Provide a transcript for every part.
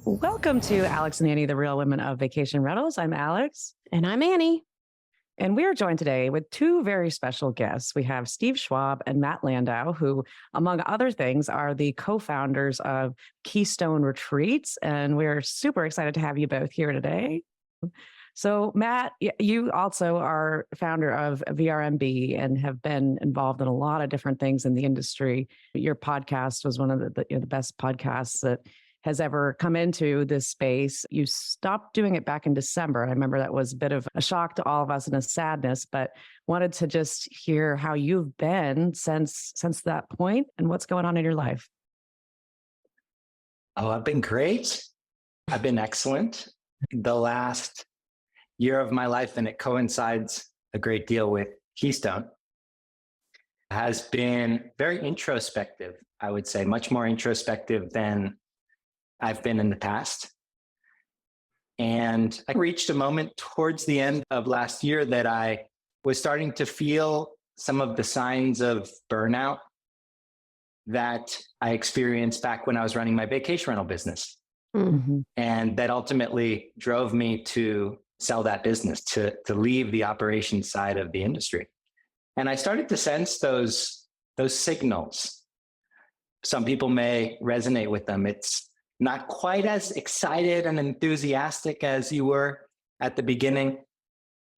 Welcome to Alex and Annie, the Real Women of Vacation Rentals. I'm Alex. And I'm Annie. And we are joined today with two very special guests. We have Steve Schwab and Matt Landau, who, among other things, are the co-founders of Keystone Retreats. And we're super excited to have you both here today. So, Matt, you also are founder of VRMB and have been involved in a lot of different things in the industry. Your podcast was one of the best podcasts that has ever come into this space. You stopped doing it back in December. I remember that was a bit of a shock to all of us and a sadness, but wanted to just hear how you've been since that point and what's going on in your life. Oh, I've been great. I've been excellent. The last year of my life, and it coincides a great deal with Keystone, has been very introspective, I would say, much more introspective than I've been in the past. And I reached a moment towards the end of last year that I was starting to feel some of the signs of burnout that I experienced back when I was running my vacation rental business. Mm-hmm. And that ultimately drove me to sell that business, to leave the operations side of the industry. And I started to sense those signals. Some people may resonate with them. It's not quite as excited and enthusiastic as you were at the beginning.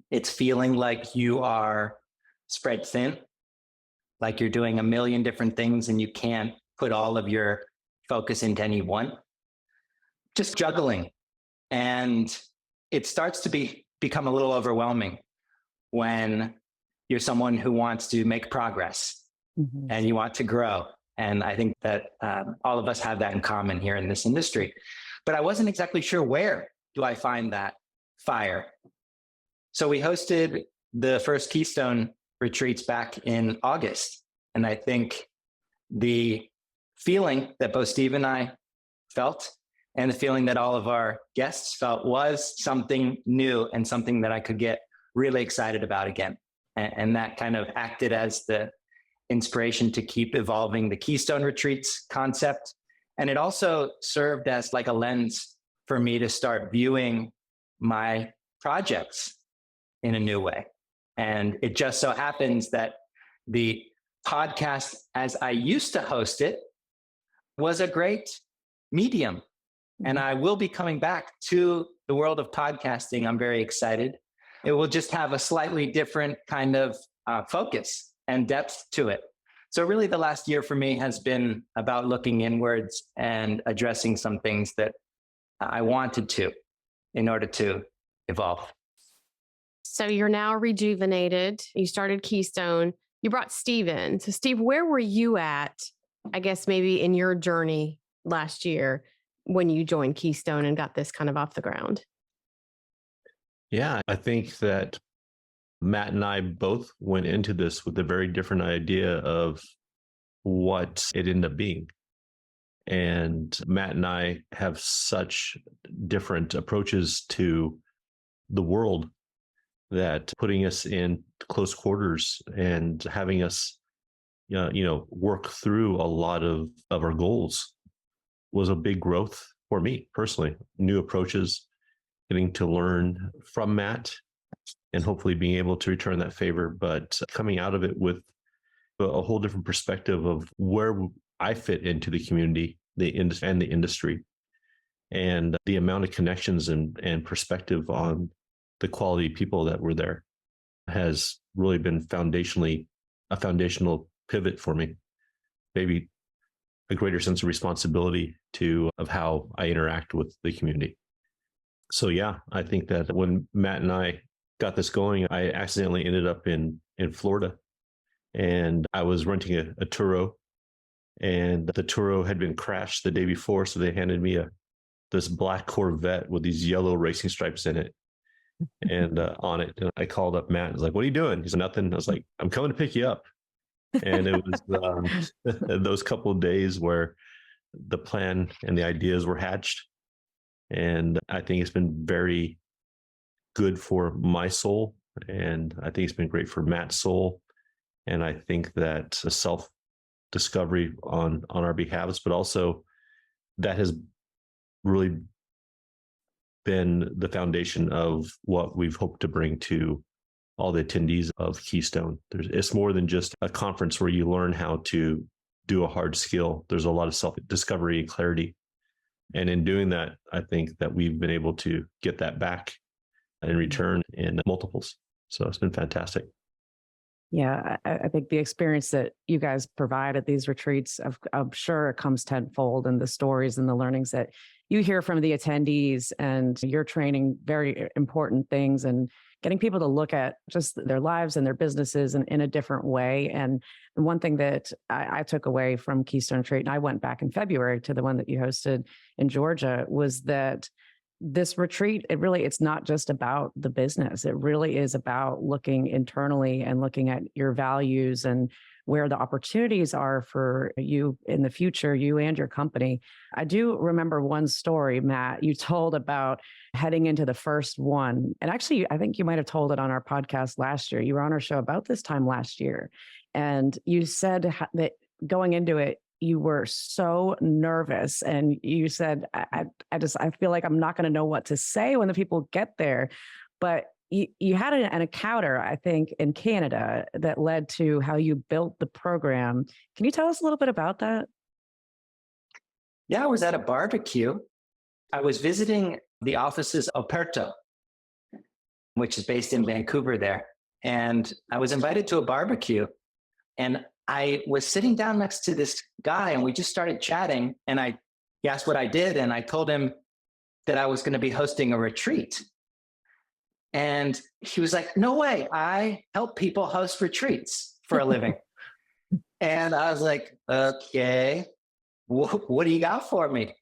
It's feeling like you are spread thin, like you're doing a million different things and you can't put all of your focus into any one. Just juggling. And it starts to become a little overwhelming when you're someone who wants to make progress and you want to grow. And I think that all of us have that in common here in this industry. But I wasn't exactly sure where do I find that fire. So we hosted the first Keystone Retreats back in August. And I think the feeling that both Steve and I felt and the feeling that all of our guests felt was something new and something that I could get really excited about again. And that kind of acted as the inspiration to keep evolving the Keystone Retreats concept. And it also served as like a lens for me to start viewing my projects in a new way. And it just so happens that the podcast, as I used to host it, was a great medium. And I will be coming back to the world of podcasting. I'm very excited. It will just have a slightly different kind of focus and depth to it. So really the last year for me has been about looking inwards and addressing some things that I wanted to in order to evolve. So you're now rejuvenated. You started Keystone. You brought Steve in. So Steve, where were you at, I guess maybe in your journey last year when you joined Keystone and got this kind of off the ground? Yeah, I think that Matt and I both went into this with a very different idea of what it ended up being. And Matt and I have such different approaches to the world that putting us in close quarters and having us, work through a lot of our goals was a big growth for me personally. New approaches, getting to learn from Matt, and hopefully being able to return that favor, but coming out of it with a whole different perspective of where I fit into the community, the industry, and the amount of connections and perspective on the quality of people that were there has really been a foundational pivot for me. Maybe a greater sense of responsibility of how I interact with the community. So yeah, I think that when Matt and I got this going, I accidentally ended up in Florida, and I was renting a Turo, and the Turo had been crashed the day before. So they handed me this black Corvette with these yellow racing stripes in it and on it. And I called up Matt. I was like, "What are you doing?" He said, "Nothing." I was like, "I'm coming to pick you up." And it was those couple of days where the plan and the ideas were hatched. And I think it's been very good for my soul. And I think it's been great for Matt's soul. And I think that a self-discovery on our behalves, but also that has really been the foundation of what we've hoped to bring to all the attendees of Keystone. It's more than just a conference where you learn how to do a hard skill. There's a lot of self-discovery and clarity. And in doing that, I think that we've been able to get that back in return in multiples. So it's been fantastic. Yeah, I think the experience that you guys provide at these retreats, I'm sure it comes tenfold in the stories and the learnings that you hear from the attendees, and you're training very important things and getting people to look at just their lives and their businesses in a different way. And one thing that I took away from Keystone Retreat, and I went back in February to the one that you hosted in Georgia, was that this retreat, it's not just about the business. It really is about looking internally and looking at your values and where the opportunities are for you in the future, you and your company. I do remember one story, Matt, you told about heading into the first one. And actually, I think you might have told it on our podcast last year. You were on our show about this time last year. And you said that going into it, you were so nervous, and you said, I feel like I'm not going to know what to say when the people get there. But you had an encounter, I think, in Canada that led to how you built the program. Can you tell us a little bit about that? Yeah, I was at a barbecue. I was visiting the offices of Perto, which is based in Vancouver there. And I was invited to a barbecue, and I was sitting down next to this guy, and we just started chatting, and he asked what I did, and I told him that I was going to be hosting a retreat. And he was like, "No way, I help people host retreats for a living." And I was like, "Okay, what do you got for me?"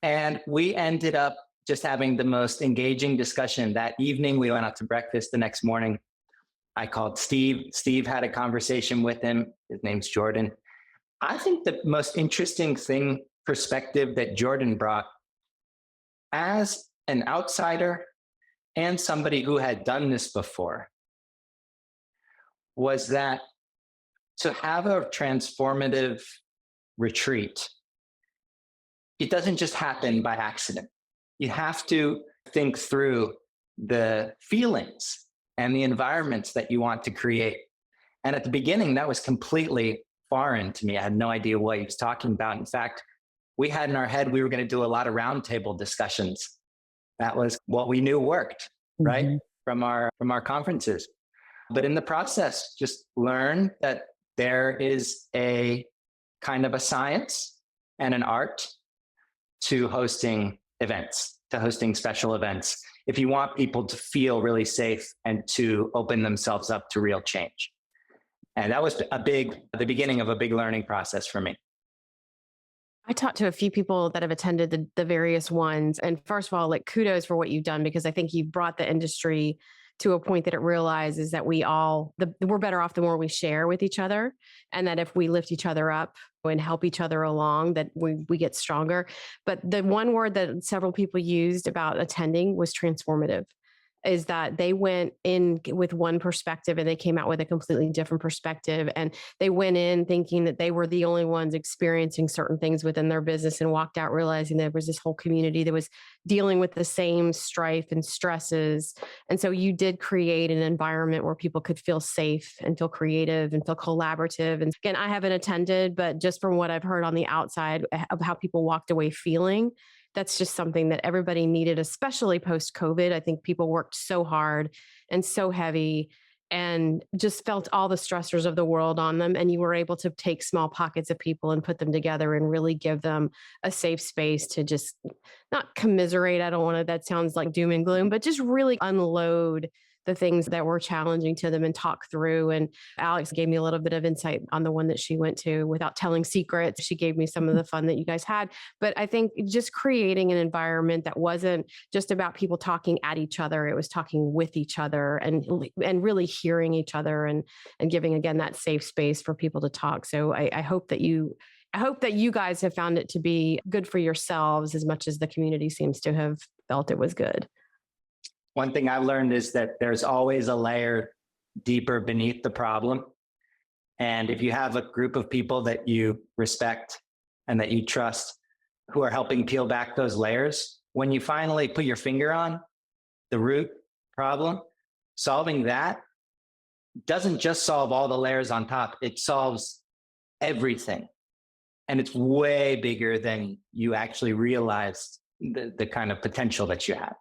And we ended up just having the most engaging discussion that evening. We went out to breakfast the next morning. I called Steve. Steve had a conversation with him. His name's Jordan. I think the most interesting perspective that Jordan brought, as an outsider and somebody who had done this before, was that to have a transformative retreat, it doesn't just happen by accident. You have to think through the feelings and the environments that you want to create. And at the beginning, that was completely foreign to me. I had no idea what he was talking about. In fact, we had in our head, we were going to do a lot of roundtable discussions. That was what we knew worked, right? From our conferences. But in the process, just learn that there is a kind of a science and an art to hosting events, to hosting special events, if you want people to feel really safe and to open themselves up to real change. And that was the beginning of a big learning process for me. I talked to a few people that have attended the various ones. And first of all, like, kudos for what you've done, because I think you've brought the industry to a point that it realizes that we're better off the more we share with each other. And that if we lift each other up and help each other along, that we get stronger. But the one word that several people used about attending was transformative. Is that they went in with one perspective and they came out with a completely different perspective. And they went in thinking that they were the only ones experiencing certain things within their business, and walked out realizing there was this whole community that was dealing with the same strife and stresses. And so you did create an environment where people could feel safe and feel creative and feel collaborative. And again, I haven't attended, but just from what I've heard on the outside of how people walked away feeling, that's just something that everybody needed, especially post-COVID. I think people worked so hard and so heavy and just felt all the stressors of the world on them. And you were able to take small pockets of people and put them together and really give them a safe space to just not commiserate. That sounds like doom and gloom, but just really unload the things that were challenging to them and talk through. And Alex gave me a little bit of insight on the one that she went to without telling secrets. She gave me some of the fun that you guys had. But I think just creating an environment that wasn't just about people talking at each other, it was talking with each other and really hearing each other and giving, again, that safe space for people to talk. So I hope that you guys have found it to be good for yourselves as much as the community seems to have felt it was good. One thing I've learned is that there's always a layer deeper beneath the problem. And if you have a group of people that you respect and that you trust who are helping peel back those layers, when you finally put your finger on the root problem, solving that doesn't just solve all the layers on top, it solves everything. And it's way bigger than you actually realized the kind of potential that you have.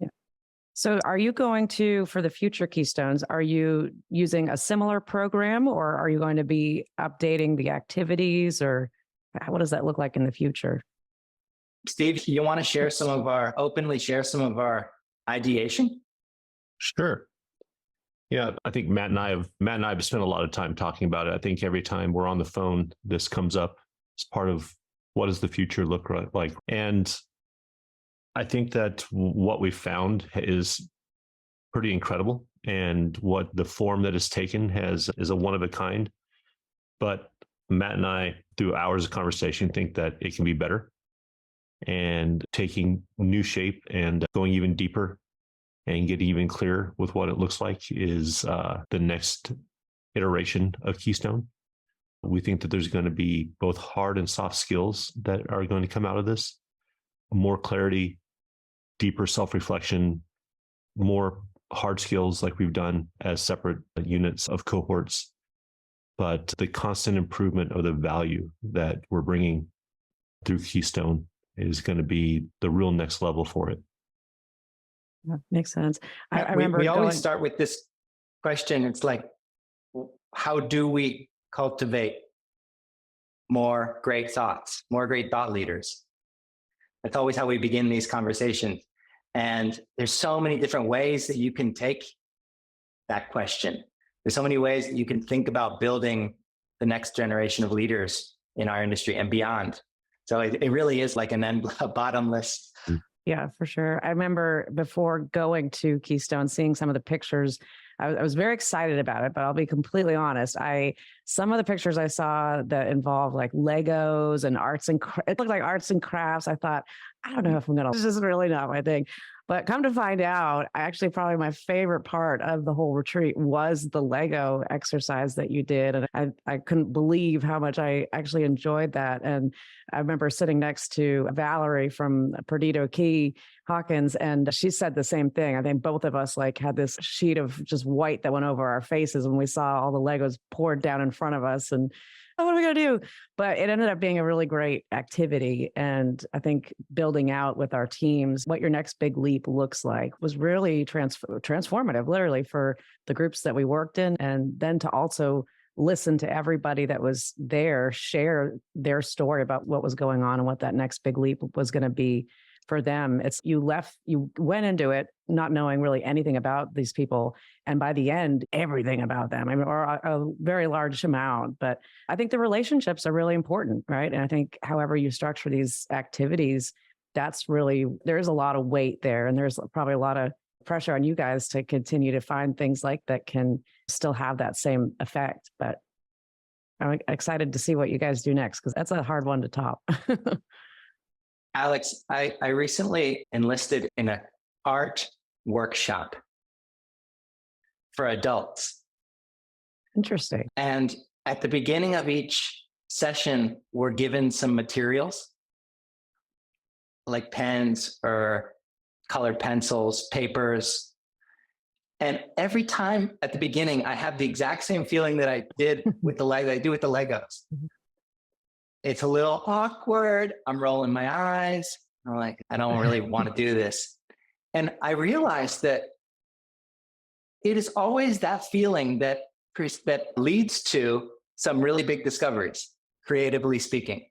Yeah. So are you going to, for the future Keystones, are you using a similar program, or are you going to be updating the activities, or what does that look like in the future? Steve, you want to openly share some of our ideation? Sure. Yeah, I think Matt and I have spent a lot of time talking about it. I think every time we're on the phone, this comes up as part of what does the future look like. And I think that what we found is pretty incredible, and what the form that it's taken is a one of a kind. But Matt and I, through hours of conversation, think that it can be better and taking new shape and going even deeper and getting even clearer with what it looks like is the next iteration of Keystone. We think that there's going to be both hard and soft skills that are going to come out of this. More clarity, deeper self-reflection, more hard skills like we've done as separate units of cohorts, but the constant improvement of the value that we're bringing through Keystone is going to be the real next level for it. Yeah, makes sense. I we remember always start with this question. It's like, how do we cultivate more great thoughts, more great thought leaders? That's always how we begin these conversations. And there's so many different ways that you can take that question. There's so many ways that you can think about building the next generation of leaders in our industry and beyond. So it really is like a bottomless. Yeah, for sure. I remember before going to Keystone, seeing some of the pictures, I was very excited about it, but I'll be completely honest. Some of the pictures I saw that involve like Legos and it looked like arts and crafts. I thought, I don't know if I'm going to, this is really not my thing. But come to find out, actually, probably my favorite part of the whole retreat was the Lego exercise that you did. And I couldn't believe how much I actually enjoyed that. And I remember sitting next to Valerie from Perdido Key Hawkins, and she said the same thing. I think both of us like had this sheet of just white that went over our faces when we saw all the Legos poured down in front of us. And what are we going to do? But it ended up being a really great activity. And I think building out with our teams, what your next big leap looks like was really transformative, literally, for the groups that we worked in. And then to also listen to everybody that was there, share their story about what was going on and what that next big leap was going to be for them. You went into it not knowing really anything about these people. And by the end, everything about them, or a very large amount. But I think the relationships are really important, right? And I think however you structure these activities, there's a lot of weight there. And there's probably a lot of pressure on you guys to continue to find things like that can still have that same effect. But I'm excited to see what you guys do next, because that's a hard one to top. Alex, I recently enlisted in an art workshop for adults. Interesting. And at the beginning of each session, we're given some materials like pens or colored pencils, papers. And every time at the beginning, I have the exact same feeling that I did with the Legos. It's a little awkward. I'm rolling my eyes. I'm like, I don't really want to do this. And I realized that it is always that feeling that leads to some really big discoveries, creatively speaking.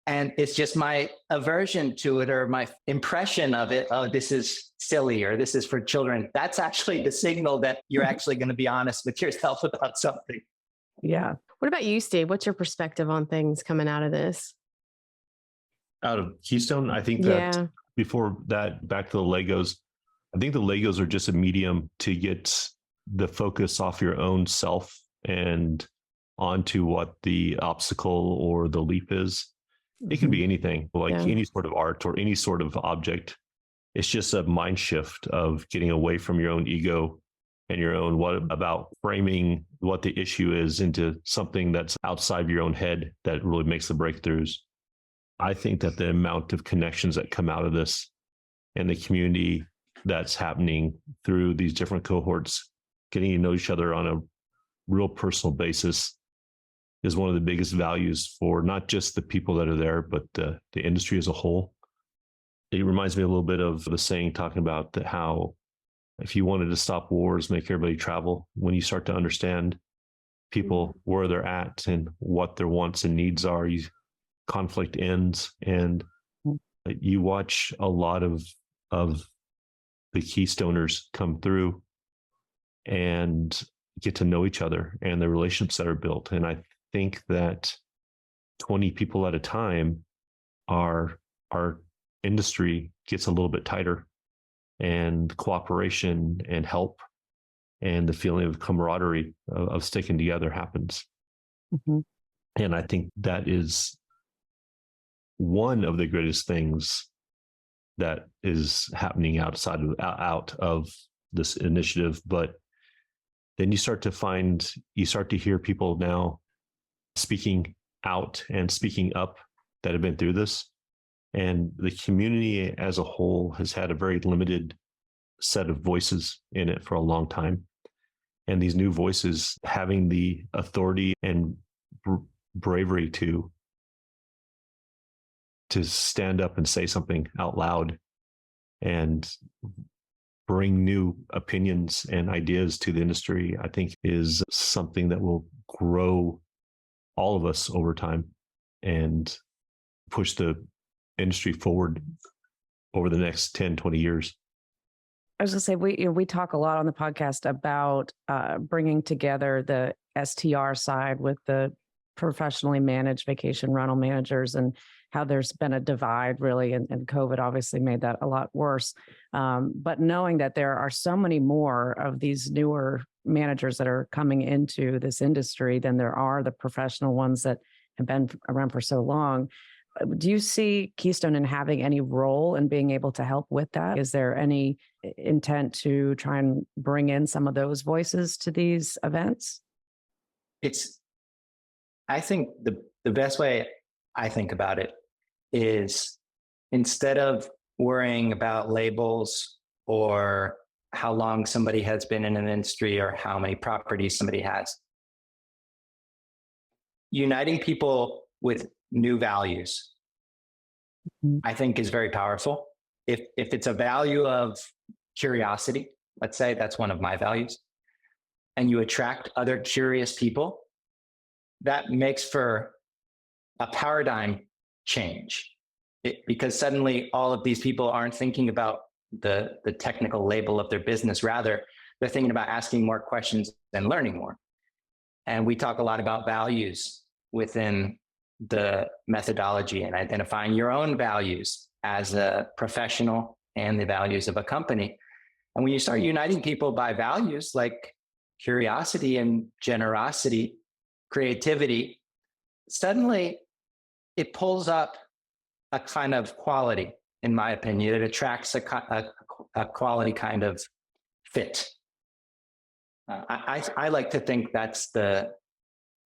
And it's just my aversion to it, or my impression of it. Oh, this is silly, or this is for children. That's actually the signal that you're actually going to be honest with yourself about something. Yeah. What about you, Steve? What's your perspective on things coming out of this? Out of Keystone, I think that before that, back to the Legos, I think the Legos are just a medium to get the focus off your own self and onto what the obstacle or the leap is. It can be anything, like any sort of art or any sort of object. It's just a mind shift of getting away from your own ego and your own, what about framing what the issue is into something that's outside your own head that really makes the breakthroughs. I think that the amount of connections that come out of this and the community that's happening through these different cohorts, getting to know each other on a real personal basis is one of the biggest values for not just the people that are there, but the industry as a whole. It reminds me a little bit of the saying talking about how if you wanted to stop wars, make everybody travel. When you start to understand people, where they're at and what their wants and needs are, conflict ends. And you watch a lot of the Keystoners come through and get to know each other and the relationships that are built. And I think that 20 people at a time, our industry gets a little bit tighter, and cooperation and help and the feeling of camaraderie of sticking together happens. Mm-hmm. And I think that is one of the greatest things that is happening out of this initiative. But then you start to hear people now speaking out and speaking up that have been through this. And the community as a whole has had a very limited set of voices in it for a long time. And these new voices having the authority and bravery to stand up and say something out loud and bring new opinions and ideas to the industry, I think is something that will grow all of us over time and push the industry forward over the next 10, 20 years. I was going to say, we talk a lot on the podcast about bringing together the STR side with the professionally managed vacation rental managers and how there's been a divide really, and COVID obviously made that a lot worse. But knowing that there are so many more of these newer managers that are coming into this industry than there are the professional ones that have been around for so long. Do you see Keystone in having any role in being able to help with that? Is there any intent to try and bring in some of those voices to these events? I think the best way I think about it is, instead of worrying about labels or how long somebody has been in an industry or how many properties somebody has, uniting people with new values, I think is very powerful. If it's a value of curiosity, let's say that's one of my values, and you attract other curious people, that makes for a paradigm change. Because suddenly all of these people aren't thinking about the technical label of their business. Rather, they're thinking about asking more questions and learning more. And we talk a lot about values within the methodology and identifying your own values as a professional and the values of a company. And when you start uniting people by values like curiosity and generosity, creativity, suddenly it pulls up a kind of quality, in my opinion. It attracts a quality kind of fit. I like to think that's the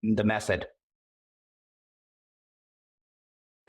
method.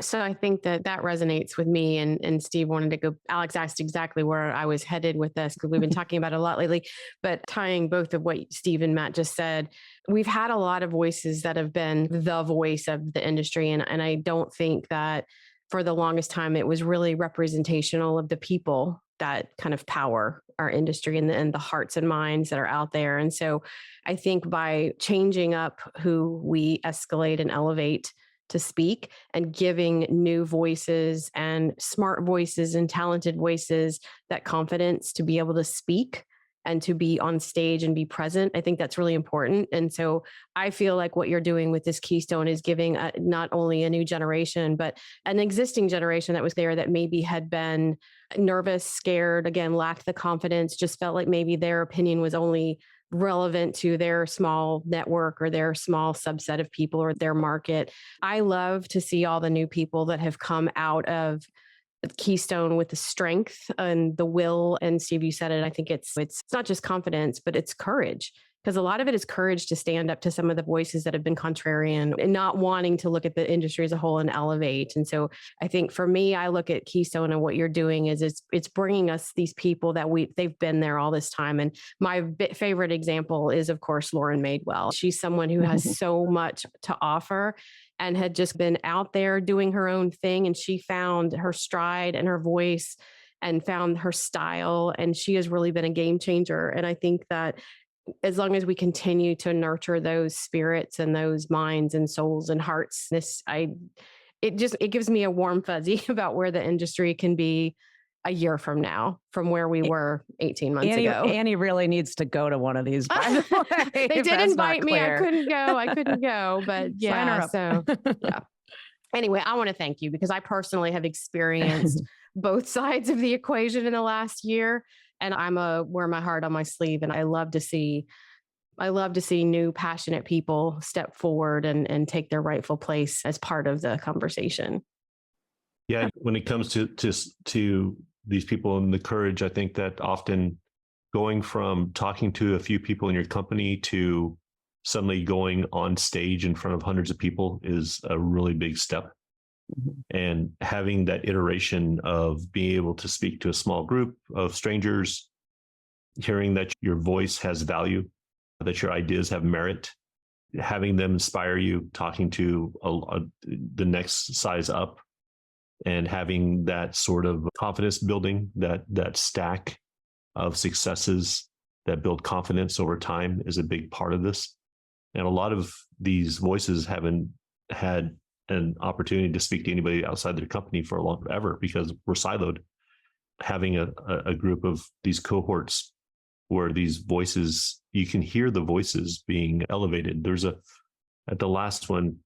So I think that resonates with me, and Steve wanted to go. Alex asked exactly where I was headed with this, because we've been talking about it a lot lately, but tying both of what Steve and Matt just said, we've had a lot of voices that have been the voice of the industry. And I don't think that for the longest time, it was really representational of the people that kind of power our industry and the hearts and minds that are out there. And so I think by changing up who we escalate and elevate to speak and giving new voices and smart voices and talented voices that confidence to be able to speak and to be on stage and be present, I think that's really important. And so I feel like what you're doing with this Keystone is giving not only a new generation, but an existing generation that was there that maybe had been nervous, scared, again, lacked the confidence, just felt like maybe their opinion was only relevant to their small network or their small subset of people or their market. I love to see all the new people that have come out of Keystone with the strength and the will. And Steve, you said it. I think it's not just confidence, but it's courage because a lot of it is courage to stand up to some of the voices that have been contrarian and not wanting to look at the industry as a whole and elevate. And so I think for me, I look at Keystone and what you're doing is it's bringing us these people that they've been there all this time. And my favorite example is, of course, Lauren Madewell. She's someone who has so much to offer and had just been out there doing her own thing. And she found her stride and her voice and found her style. And she has really been a game changer. And I think that as long as we continue to nurture those spirits and those minds and souls and hearts, it gives me a warm fuzzy about where the industry can be a year from now, from where we were 18 months ago. Annie really needs to go to one of these, by the way. They did invite me. I couldn't go, but yeah. So yeah. Anyway, I want to thank you because I personally have experienced both sides of the equation in the last year. And wear my heart on my sleeve. And I love to see new passionate people step forward and take their rightful place as part of the conversation. Yeah. When it comes to these people and the courage, I think that often going from talking to a few people in your company to suddenly going on stage in front of hundreds of people is a really big step. And having that iteration of being able to speak to a small group of strangers, hearing that your voice has value, that your ideas have merit, having them inspire you, talking to the next size up, and having that sort of confidence building, that stack of successes that build confidence over time is a big part of this. And a lot of these voices haven't had an opportunity to speak to anybody outside their company for ever because we're siloed. Having a group of these cohorts where these voices, you can hear the voices being elevated. At the last one,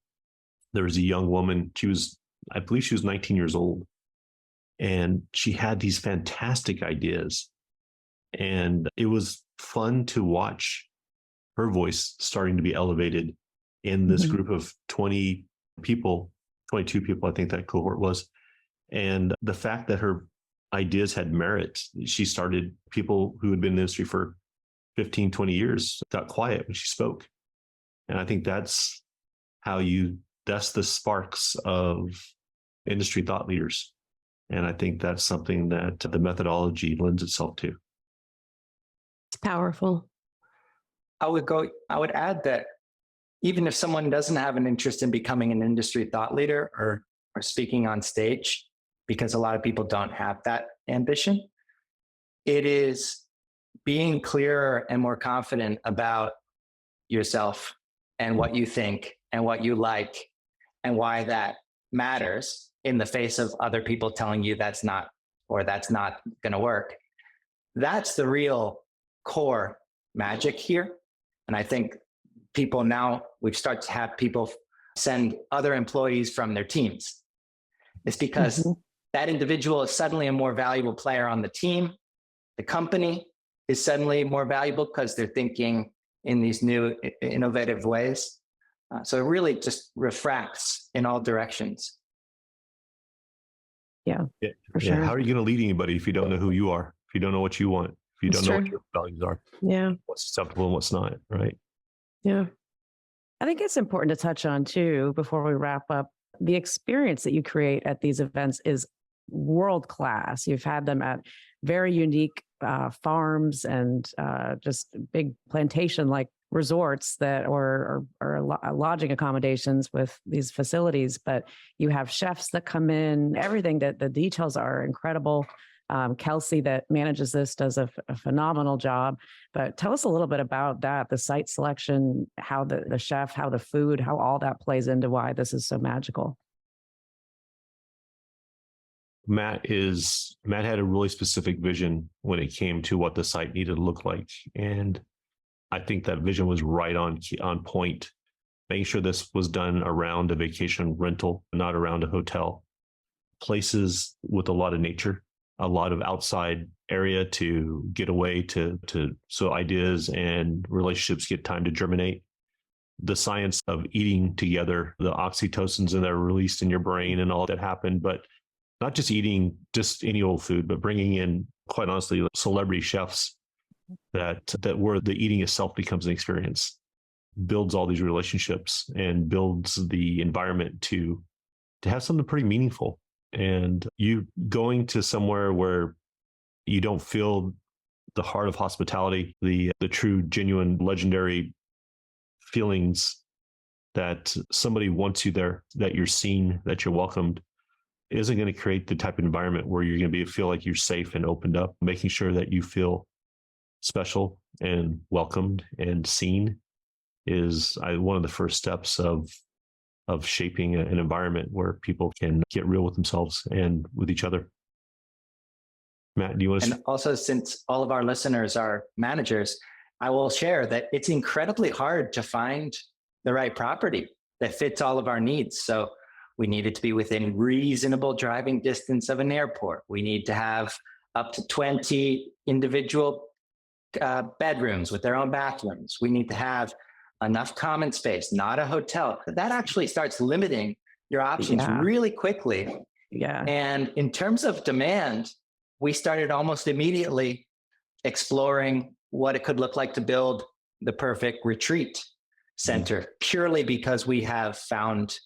there was a young woman. I believe she was 19 years old, and she had these fantastic ideas. And it was fun to watch her voice starting to be elevated in this group of 22 people, I think that cohort was. And the fact that her ideas had merit, people who had been in the industry for 15, 20 years got quiet when she spoke. And I think that's the sparks of industry thought leaders. And I think that's something that the methodology lends itself to. It's powerful. I would add that even if someone doesn't have an interest in becoming an industry thought leader or speaking on stage, because a lot of people don't have that ambition, it is being clearer and more confident about yourself and what you think and what you like and why that matters in the face of other people telling you that's not going to work. That's the real core magic here. And I think people now, we've started to have people send other employees from their teams. It's because that individual is suddenly a more valuable player on the team. The company is suddenly more valuable because they're thinking in these new innovative ways. So it really just refracts in all directions. Yeah, for sure. How are you going to lead anybody if you don't know who you are? If you don't know what you want? If you don't know what your values are? Yeah. What's acceptable and what's not, right? Yeah. I think it's important to touch on too, before we wrap up, the experience that you create at these events is world class. You've had them at very unique farms and just big plantation-like resorts that or lodging accommodations with these facilities. But you have chefs that come in, everything that the details are incredible. Kelsey that manages this does a phenomenal job. But tell us a little bit about that, the site selection, how the chef, how the food, how all that plays into why this is so magical. Matt had a really specific vision when it came to what the site needed to look like. And I think that vision was right on point, making sure this was done around a vacation rental, not around a hotel. Places with a lot of nature, a lot of outside area to get away so ideas and relationships get time to germinate. The science of eating together, the oxytocins that are released in your brain and all that happened, but not just eating just any old food, but bringing in, quite honestly, celebrity chefs that where the eating itself becomes an experience, builds all these relationships and builds the environment to have something pretty meaningful. And you going to somewhere where you don't feel the heart of hospitality, the true, genuine, legendary feelings that somebody wants you there, that you're seen, that you're welcomed, isn't going to create the type of environment where you're going to feel like you're safe and opened up. Making sure that you feel special and welcomed and seen is one of the first steps of shaping an environment where people can get real with themselves and with each other. Matt, do you want to? And also, since all of our listeners are managers, I will share that it's incredibly hard to find the right property that fits all of our needs. So we need it to be within reasonable driving distance of an airport. We need to have up to 20 individual bedrooms with their own bathrooms. We need to have enough common space, not a hotel. That actually starts limiting your options really quickly. Yeah. And in terms of demand, we started almost immediately exploring what it could look like to build the perfect retreat center, purely because we have found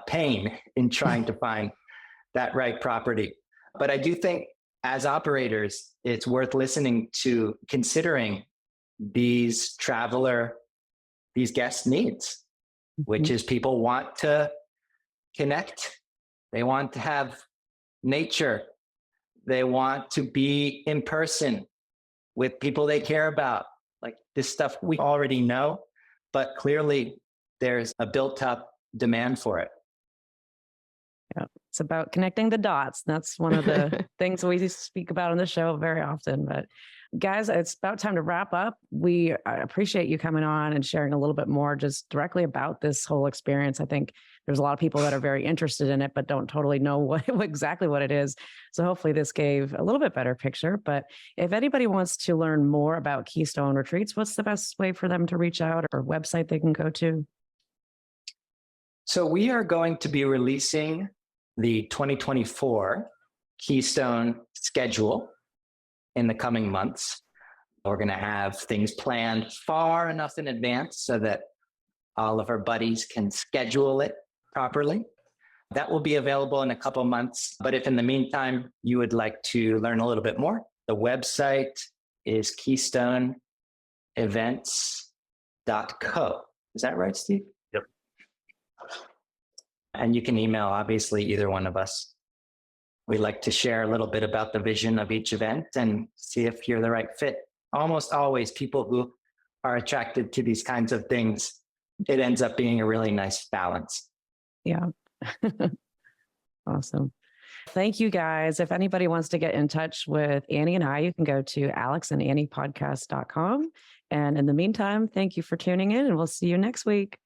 pain in trying to find that right property. But I do think as operators, it's worth listening to, considering these guest needs, which is people want to connect. They want to have nature. They want to be in person with people they care about. Like, this stuff we already know, but clearly there's a built up demand for it. Yeah. It's about connecting the dots. That's one of the things we speak about on the show very often. But guys, it's about time to wrap up. We appreciate you coming on and sharing a little bit more just directly about this whole experience. I think there's a lot of people that are very interested in it, but don't totally know exactly what it is. So hopefully this gave a little bit better picture. But if anybody wants to learn more about Keystone Retreats, what's the best way for them to reach out, or website they can go to? So we are going to be releasing the 2024 Keystone schedule in the coming months. We're going to have things planned far enough in advance so that all of our buddies can schedule it properly. That will be available in a couple months. But if in the meantime you would like to learn a little bit more, the website is keystoneevents.co. Is that right, Steve? Yep. And you can email, obviously, either one of us. We like to share a little bit about the vision of each event and see if you're the right fit. Almost always, people who are attracted to these kinds of things, it ends up being a really nice balance. Yeah. Awesome. Thank you, guys. If anybody wants to get in touch with Annie and I, you can go to alexandanniepodcast.com. And in the meantime, thank you for tuning in, and we'll see you next week.